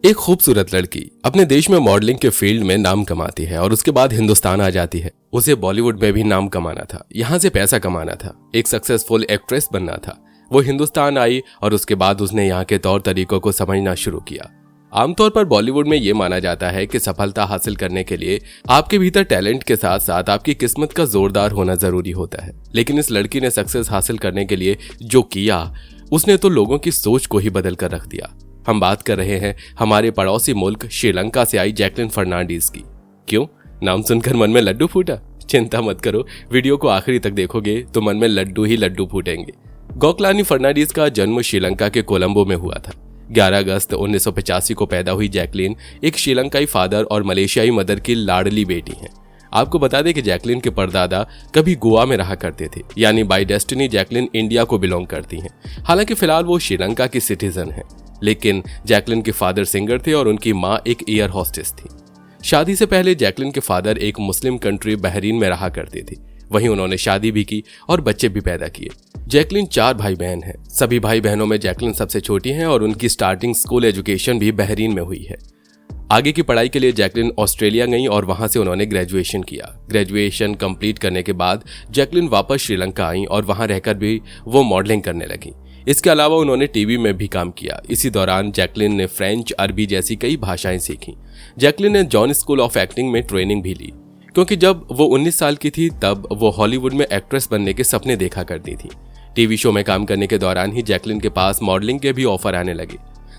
एक खूबसूरत लड़की अपने देश में मॉडलिंग के फील्ड में नाम कमाती है और उसके बाद हिंदुस्तान आ जाती है। उसे बॉलीवुड में भी नाम कमाना था, यहाँ से पैसा कमाना था, एक सक्सेसफुल एक्ट्रेस बनना था। वो हिंदुस्तान आई और उसके बाद उसने यहाँ के तौर तरीकों को समझना शुरू किया। आमतौर पर बॉलीवुड में ये माना जाता है कि सफलता हासिल करने के लिए आपके भीतर टैलेंट के साथ साथ आपकी किस्मत का जोरदार होना जरूरी होता है। लेकिन इस लड़की ने सक्सेस हासिल करने के लिए जो किया, उसने तो लोगों की सोच को ही बदल कर रख दिया। हम बात कर रहे हैं हमारे पड़ोसी मुल्क श्रीलंका से आई जैकलिन फर्नांडीज की। क्यों? नाम सुनकर मन में लड्डू फूटा? चिंता मत करो, वीडियो को आखिरी तक देखोगे तो मन में लड्डू ही लड्डू फूटेंगे। गोकलानी फर्नांडीज का जन्म श्रीलंका के कोलंबो में हुआ था। 11 अगस्त 1985 को पैदा हुई जैकलिन एक श्रीलंकाई फादर और मलेशियाई मदर की लाडली बेटी हैं। आपको बता दें कि जैकलिन के परदादा कभी गोवा में रहा करते थे, यानी बाय डेस्टिनी जैकलिन इंडिया को बिलोंग करती हैं। हालांकि फिलहाल वो श्रीलंका की सिटीजन हैं, लेकिन जैकलिन के फादर सिंगर थे और उनकी मां एक एयर होस्टेस थी। शादी से पहले जैकलिन के फादर एक मुस्लिम कंट्री बहरीन में रहा करते थे। वहीं उन्होंने शादी भी की और बच्चे भी पैदा किए। जैकलिन 4 भाई बहन हैं। सभी भाई बहनों में जैकलिन सबसे छोटी हैं और उनकी स्टार्टिंग स्कूल एजुकेशन भी बहरीन में हुई है। आगे की पढ़ाई के लिए जैकलिन ऑस्ट्रेलिया गई और वहां से उन्होंने ग्रेजुएशन किया। ग्रेजुएशन कंप्लीट करने के बाद जैकलिन वापस श्रीलंका आई और वहां रहकर भी वो मॉडलिंग करने लगी। इसके अलावा उन्होंने टीवी में भी काम किया। इसी दौरान जैकलिन ने फ्रेंच, अरबी जैसी कई भाषाएं सीखी। जैकलिन ने जॉन स्कूल ऑफ एक्टिंग में ट्रेनिंग भी ली, क्योंकि जब वो 19 साल की थी तब वो हॉलीवुड में एक्ट्रेस बनने के सपने देखा करती थी। टीवी शो में काम करने के दौरान ही जैकलिन के पास मॉडलिंग के भी ऑफर आने लगे।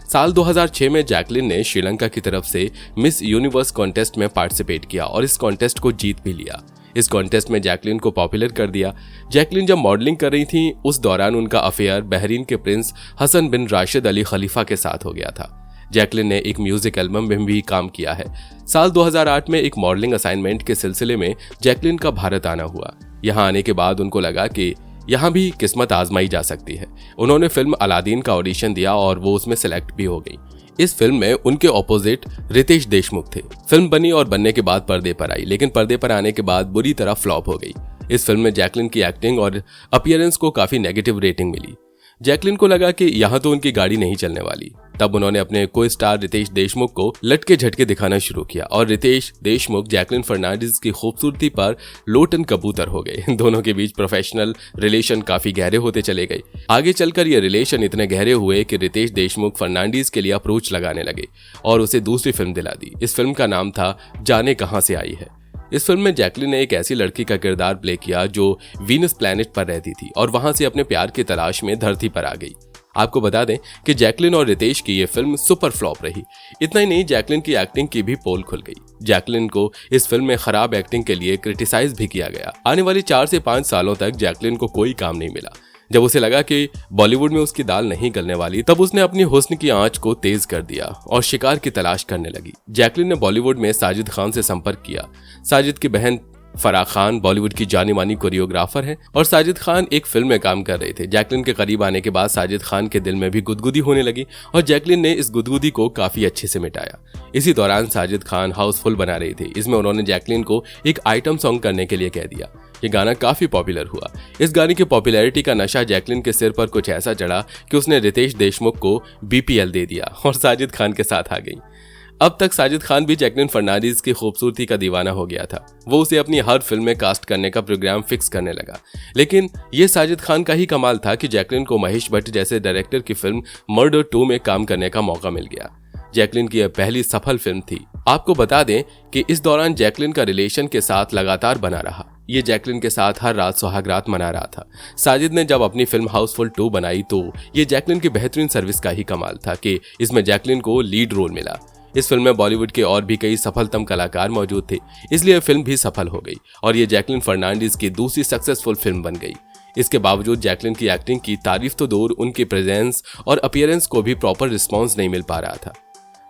साल 2006 में जैकलिन ने श्रीलंका की तरफ से मिस यूनिवर्स कॉन्टेस्ट में पार्टिसिपेट किया और इस कॉन्टेस्ट को जीत भी लिया। इस कॉन्टेस्ट में जैकलिन को पॉपुलर कर दिया। जैकलिन जब मॉडलिंग कर रही थी उस दौरान उनका अफेयर बहरीन के प्रिंस हसन बिन राशिद अली खलीफा के साथ हो गया था। जैकलिन ने एक म्यूजिक एल्बम में भी काम किया है। साल 2008 में एक मॉडलिंग असाइनमेंट के सिलसिले में जैकलिन का भारत आना हुआ। यहाँ आने के बाद उनको लगा कि यहाँ भी किस्मत आजमाई जा सकती है। उन्होंने फिल्म अलादीन का ऑडिशन दिया और वो उसमें सेलेक्ट भी हो गई। इस फिल्म में उनके ऑपोजिट रितेश देशमुख थे। फिल्म बनी और बनने के बाद पर्दे पर आई, लेकिन पर्दे पर आने के बाद बुरी तरह फ्लॉप हो गई। इस फिल्म में जैकलिन की एक्टिंग और अपीयरेंस को काफी नेगेटिव रेटिंग मिली। जैकलिन को लगा कि यहाँ तो उनकी गाड़ी नहीं चलने वाली। तब उन्होंने अपने को स्टार रितेश देशमुख को लटके झटके दिखाना शुरू किया और रितेश देशमुख जैकलिन फर्नांडीज की खूबसूरती पर लोटन कबूतर हो गए। दोनों के बीच प्रोफेशनल रिलेशन काफी गहरे होते चले गए। आगे चलकर ये रिलेशन इतने गहरे हुए कि रितेश देशमुख फर्नांडीज के लिए अप्रोच लगाने लगे और उसे दूसरी फिल्म दिला दी। इस फिल्म का नाम था जाने कहां से आई है। इस फिल्म में जैकलिन ने एक ऐसी लड़की का किरदार प्ले किया जो वीनस प्लैनेट पर रहती थी और वहां से अपने प्यार की तलाश में धरती पर आ गई। आपको बता दें कि जैकलिन और रितेश की ये फिल्म सुपर फ्लॉप रही। इतना ही नहीं, जैकलिन की एक्टिंग की भी पोल खुल गई। जैकलिन को इस फिल्म में खराब एक्टिंग के लिए क्रिटिसाइज भी किया गया। आने वाली 4 से 5 सालों तक जैकलिन को कोई काम नहीं मिला। जब उसे लगा कि बॉलीवुड में उसकी दाल नहीं गलने वाली, तब उसने अपनी हुस्न की आंच को तेज कर दिया और शिकार की तलाश करने लगी। जैकलिन ने बॉलीवुड में साजिद खान से संपर्क किया। साजिद की बहन फराह खान बॉलीवुड की जानी मानी कोरियोग्राफर है और साजिद खान एक फिल्म में काम कर रहे थे। जैकलिन के करीब आने के बाद साजिद खान के दिल में भी गुदगुदी होने लगी और जैकलिन ने इस गुदगुदी को काफी अच्छे से मिटाया। इसी दौरान साजिद खान हाउसफुल बना रहे थे। इसमें उन्होंने जैकलिन को एक आइटम सॉन्ग करने के लिए कह दिया। ये गाना काफी पॉपुलर हुआ। इस गाने की पॉपुलैरिटी का नशा जैकलिन के सिर पर कुछ ऐसा चढ़ा कि उसने रितेश देशमुख को BPL दे दिया और साजिद खान के साथ आ गई। अब तक साजिद खान भी जैकलिन फर्नांडीज की खूबसूरती का दीवाना हो गया था। वो उसे अपनी हर फिल्म में कास्ट करने का प्रोग्राम फिक्स करने लगा। लेकिन ये साजिद खान का ही कमाल था कि जैकलिन को महेश भट्ट जैसे डायरेक्टर की फिल्म मर्डर 2 में काम करने का मौका मिल गया। जैकलिन की यह पहली सफल फिल्म थी। आपको बता दें कि इस दौरान जैकलिन का रिलेशन के साथ लगातार बना रहा। ये जैकलिन के साथ हर रात सुहागरात मना रहा था। साजिद ने जब अपनी फिल्म हाउसफुल 2 बनाई तो ये जैकलिन की बेहतरीन सर्विस का ही कमाल था कि इसमें जैकलिन को लीड रोल मिला। इस फिल्म में बॉलीवुड के और भी कई सफलतम कलाकार मौजूद थे, इसलिए फिल्म भी सफल हो गई और ये जैकलिन फर्नांडीज की दूसरी सक्सेसफुल फिल्म बन गई। इसके बावजूद जैकलिन की एक्टिंग की तारीफ तो दूर, उनकी प्रेजेंस और अपीयरेंस को भी प्रॉपर रिस्पॉन्स नहीं मिल पा रहा था।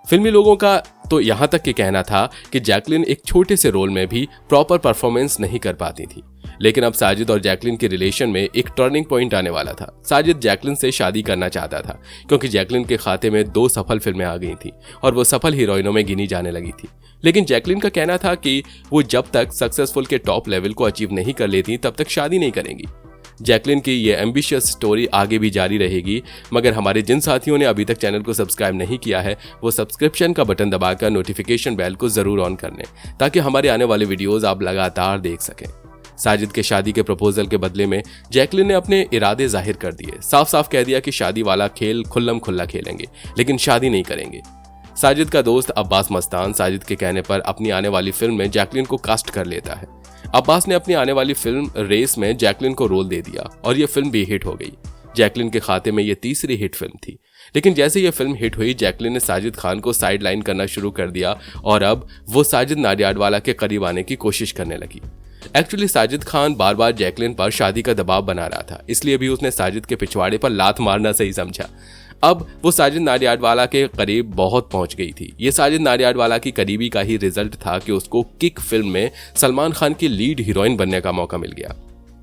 फिल्मी लोगों का तो यहाँ तक के कहना था कि जैकलिन एक छोटे से रोल में भी प्रॉपर परफॉर्मेंस नहीं कर पाती थी। लेकिन अब साजिद और जैकलिन के रिलेशन में एक टर्निंग पॉइंट आने वाला था। साजिद जैकलिन से शादी करना चाहता था क्योंकि जैकलिन के खाते में 2 सफल फिल्में आ गई थी और वो सफल हीरोइनों में गिनी जाने लगी थी। लेकिन जैकलिन का कहना था कि वो जब तक सक्सेसफुल के टॉप लेवल को अचीव नहीं कर लेती तब तक शादी नहीं करेंगी। जैकलिन की ये एम्बिशियस स्टोरी आगे भी जारी रहेगी, मगर हमारे जिन साथियों ने अभी तक चैनल को सब्सक्राइब नहीं किया है वो सब्सक्रिप्शन का बटन दबाकर नोटिफिकेशन बेल को जरूर ऑन कर लें ताकि हमारे आने वाले वीडियोस आप लगातार देख सकें। साजिद के शादी के प्रपोजल के बदले में जैकलिन ने अपने इरादे जाहिर कर दिए। साफ साफ कह दिया कि शादी वाला खेल खुल्लम खुल्ला खेलेंगे लेकिन शादी नहीं करेंगे। साजिद का दोस्त अब्बास मस्तान साजिद के कहने पर अपनी आने वाली फिल्म में जैकलिन को कास्ट कर लेता है। अब्बास ने अपनी आने वाली फिल्म रेस में जैकलिन को रोल दे दिया और ये फिल्म भी हिट हो गई। जैकलिन के खाते में ये तीसरी हिट फिल्म थी। लेकिन जैसे ये फिल्म हिट हुई जैकलिन ने साजिद खान को साइड लाइन करना शुरू कर दिया और अब वो साजिद नाडियाडवाला के करीब आने की कोशिश करने लगी। एक्चुअली साजिद खान बार बार जैकलिन पर शादी का दबाव बना रहा था, इसलिए भी उसने साजिद के पिछवाड़े पर लात मारना सही समझा। अब वो साजिद नाडियाडवाला के करीब बहुत पहुंच गई थी। ये साजिद नाडियाडवाला की करीबी का ही रिजल्ट था कि उसको किक फिल्म में सलमान खान की लीड हीरोइन बनने का मौका मिल गया।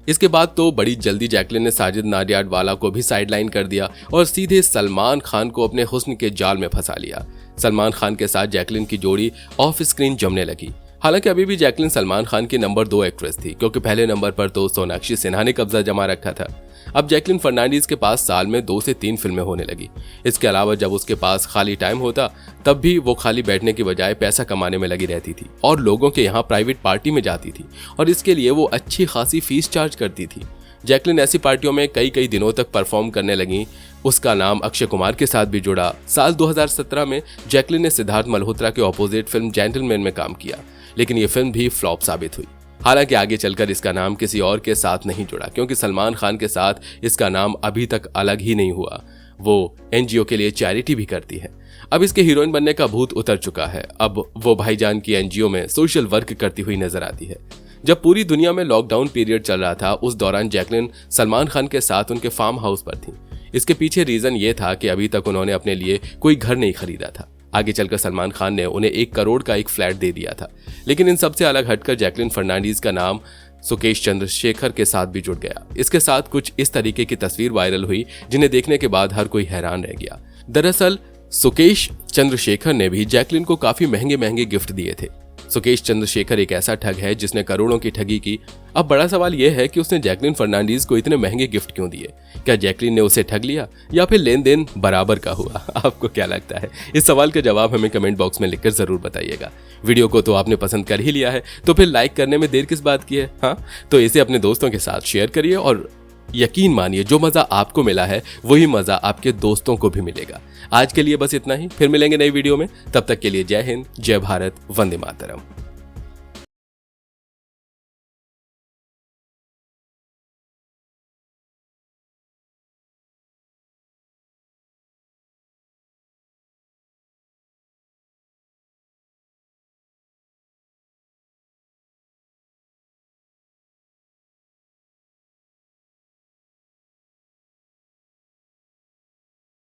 इसके बाद तो बड़ी जल्दी जैकलिन ने साजिद नाडियाडवाला को भी साइडलाइन कर दिया और सीधे सलमान खान को अपने हुस्न के जाल में फंसा लिया। सलमान खान के साथ जैकलिन की जोड़ी ऑफ स्क्रीन जमने लगी। हालांकि अभी भी जैकलिन सलमान खान की नंबर 2 एक्ट्रेस थी, क्योंकि पहले नंबर पर तो सोनाक्षी सिन्हा ने कब्जा जमा रखा था। अब जैकलिन फर्नांडीज के पास साल में 2 से 3 फिल्में होने लगी। इसके अलावा जब उसके पास खाली टाइम होता तब भी वो खाली बैठने की बजाय पैसा कमाने में लगी रहती थी और लोगों के यहाँ प्राइवेट पार्टी में जाती थी और इसके लिए वो अच्छी खासी फीस चार्ज करती थी। जैकलिन ऐसी पार्टियों में कई दिनों तक परफॉर्म करने लगी। उसका नाम अक्षय कुमार के साथ भी जुड़ा। साल 2017 में जैकलिन ने सिद्धार्थ मल्होत्रा के ऑपोजिट फिल्म जेंटलमैन में काम किया, लेकिन ये फिल्म भी फ्लॉप साबित हुई। हालांकि आगे चलकर इसका नाम किसी और के साथ नहीं जुड़ा, क्योंकि सलमान खान के साथ इसका नाम अभी तक अलग ही नहीं हुआ। वो एनजीओ के लिए चैरिटी भी करती है। अब इसके हीरोइन बनने का भूत उतर चुका है। अब वो भाईजान की एनजीओ में सोशल वर्क करती हुई नजर आती है। जब पूरी दुनिया में लॉकडाउन पीरियड चल रहा था उस दौरान जैकलिन सलमान खान के साथ उनके फार्म हाउस पर थी। इसके पीछे रीजन ये था कि अभी तक उन्होंने अपने लिए कोई घर नहीं खरीदा था। आगे चलकर सलमान खान ने उन्हें 1 करोड़ का एक फ्लैट दे दिया था। लेकिन इन सबसे अलग हटकर जैकलिन फर्नांडीज का नाम सुकेश चंद्रशेखर के साथ भी जुड़ गया। इसके साथ कुछ इस तरीके की तस्वीर वायरल हुई जिन्हें देखने के बाद हर कोई हैरान रह गया। दरअसल सुकेश चंद्रशेखर ने भी जैकलिन को काफी महंगे गिफ्ट दिए थे। सुकेश चंद्रशेखर एक ऐसा ठग है जिसने करोड़ों की ठगी की। अब बड़ा सवाल यह है कि उसने जैकलिन फर्नांडीज को इतने महंगे गिफ्ट क्यों दिए? क्या जैकलिन ने उसे ठग लिया या फिर लेन देन बराबर का हुआ? आपको क्या लगता है? इस सवाल का जवाब हमें कमेंट बॉक्स में लिखकर जरूर बताइएगा। वीडियो को तो आपने पसंद कर ही लिया है, तो फिर लाइक करने में देर किस बात की है? हाँ, तो इसे अपने दोस्तों के साथ शेयर करिए और यकीन मानिए जो मजा आपको मिला है वही मजा आपके दोस्तों को भी मिलेगा। आज के लिए बस इतना ही, फिर मिलेंगे नई वीडियो में। तब तक के लिए जय हिंद, जय भारत, वंदे मातरम।